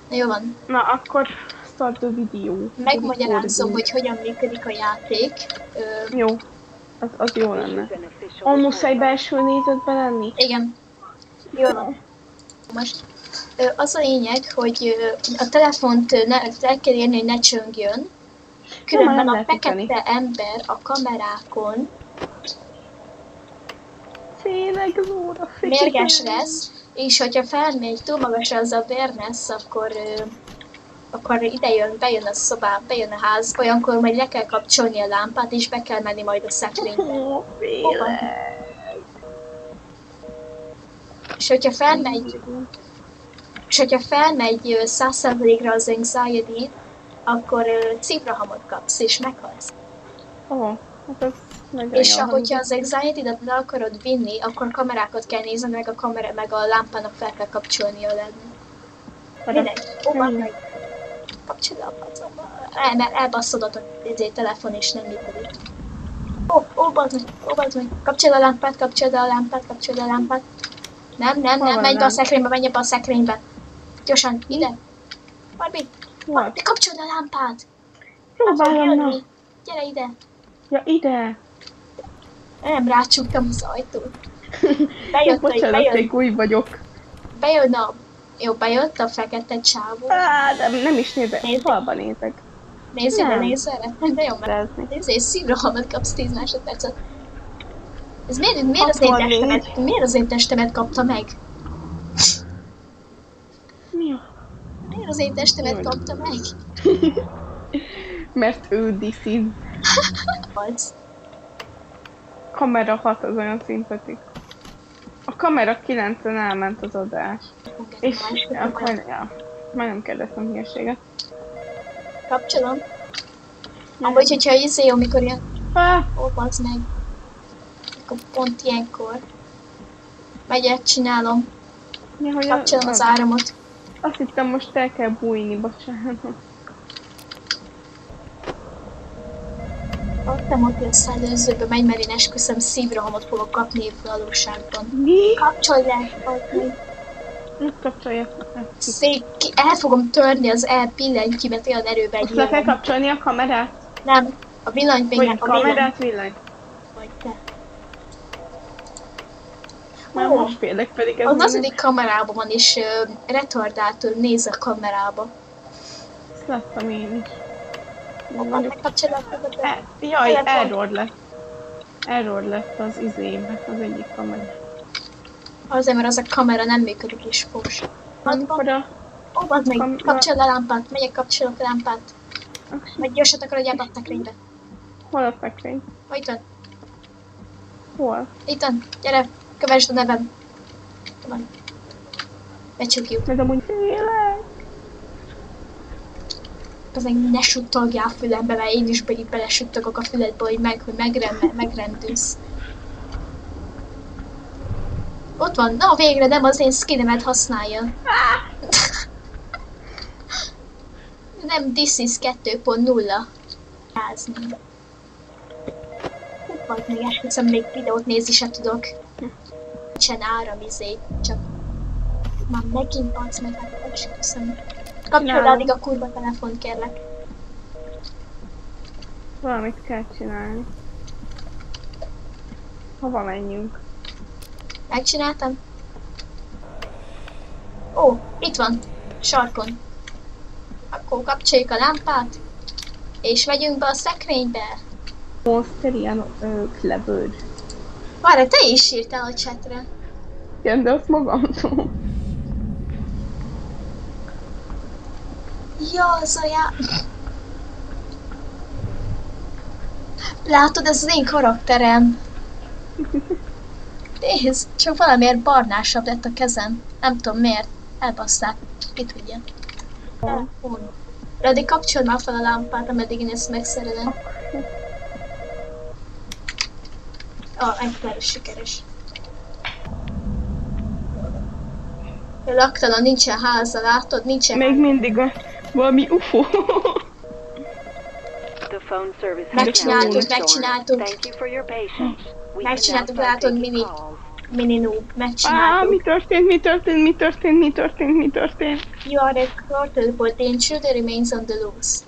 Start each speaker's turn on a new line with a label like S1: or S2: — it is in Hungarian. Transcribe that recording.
S1: Jó van.
S2: Na, akkor start a video.
S1: Megmagyarázom, hogy hogyan működik a játék.
S2: Jó. Az jó lenne. Muszáj belső nézetben lenni?
S1: Igen. Jó van. Most az a lényeg, hogy a telefont el kell érni, hogy ne csöngjön. Különben a fekete ember a kamerákon mérges lesz, és hogyha felmegy túl magasra az a awareness, akkor bejön a szobába, bejön a házba, olyankor majd le kell kapcsolni a lámpát, és be kell menni majd a szekrénybe. És hogyha felmegy 100%-ra az anxiety, akkor ciprahamot kapsz, és meghalsz. És hogyha az anxiety-dat le akarod vinni, akkor kamerákat kell nézni, meg a lámpának fel kell kapcsolni a ledni. Mindegy, meg. Kapcsolod a pacomba. Mert elbasszod a telefon és nem működik. Bazd meg. Kapcsolod a lámpát. Nem, menj be a szekrénybe. Gyorsan, ide. Barbie, kapcsolod a lámpát.
S2: Próbálom.
S1: Gyere ide.
S2: Ja, ide.
S1: Nem rácsuktam az ajtót.
S2: Bocsánat, új vagyok.
S1: Bejött a fekete csávó.
S2: Nem is nézek, falba nézek.
S1: Nézz erre. De jó, mert szívrohamot kapsz 10 másodpercet. Ez miért az én testemet kapta meg? Miért az én testemet kapta meg?
S2: Mert ő diszi. Kamera 6 az olyan szimpatik. A kamera 9-en elment az adás. És akkor, majdnem kérdeztem hülyeséget.
S1: Kapcsolom. Amúgy, hogyha amikor ilyen... Bazd meg. Akkor pont ilyenkor. Megyek, csinálom. Kapcsolom az áramot.
S2: Azt hittem, most el kell bújni, bocsánat.
S1: Ott lesz előzőbe megy, mert én esküszöm szívrohamot fogok kapni valóságban.
S2: Mi?
S1: Kapcsolj le!
S2: Mit kapcsolja?
S1: El fogom törni az billentyűmet olyan erőben.
S2: Azt le kell kapcsolni a kamerát?
S1: Nem, a
S2: Vagy kamerát villany?
S1: Vagy te.
S2: Már most félek pedig ez.
S1: Az második kamerában van, és retardátul néz a kamerába.
S2: Ezt láttam én is.
S1: Jaj,
S2: error lett az izébe, az egyik kamera.
S1: Azért, mert az a kamera nem működik is fos. Bazd meg, kapcsolod a lámpát, megyek, kapcsolok a lámpát. Meg gyorsan akarodjál be a szekrénybe.
S2: Hol a szekrény?
S1: Itt van.
S2: Hol?
S1: Itt van, gyere, kövesd a nevem. Van. Becsukjuk.
S2: Meg amúgy félek.
S1: Azért ne suttogjál a fülembe, mert én is belesuttogok a füledbe, hogy megrendülsz. Ott van, na végre nem az én skinemet használja. Nem This is 2.0. Rázni. Vagy még esküszöm, még videót nézni se tudok. Nincsen áramizé, csak... Már megint adsz meg, hát esküszöm. Kapcsolod addig a kurva telefont, kérlek.
S2: Valamit kell csinálni. Hova menjünk?
S1: Megcsináltam? Ó, itt van, sarkon. Akkor kapcsoljuk a lámpát, és megyünk be a szekrénybe.
S2: Monster clever.
S1: Várj, te is írtál a chatre.
S2: Igen, de azt magamtól.
S1: Ja, Zajá... Látod, ez az én karakterem. Nézd, csak valamiért barnásabb lett a kezem. Nem tudom miért. Elbasszák. Ki tudja. Addig kapcsold már fel a lámpát, ameddig én ezt megszerelem. Ekkor is sikeres. Laktalan, nincsen háza, látod? Nincsen
S2: még mindig valami UFO.
S1: Megcsináltuk. Megcsináltuk, látod, Mini. mini noob, megcsináltuk.
S2: Mi történt, mi történt, mi történt, mi történt, mi történt?
S1: You are a turtle, but danger remains on the loose.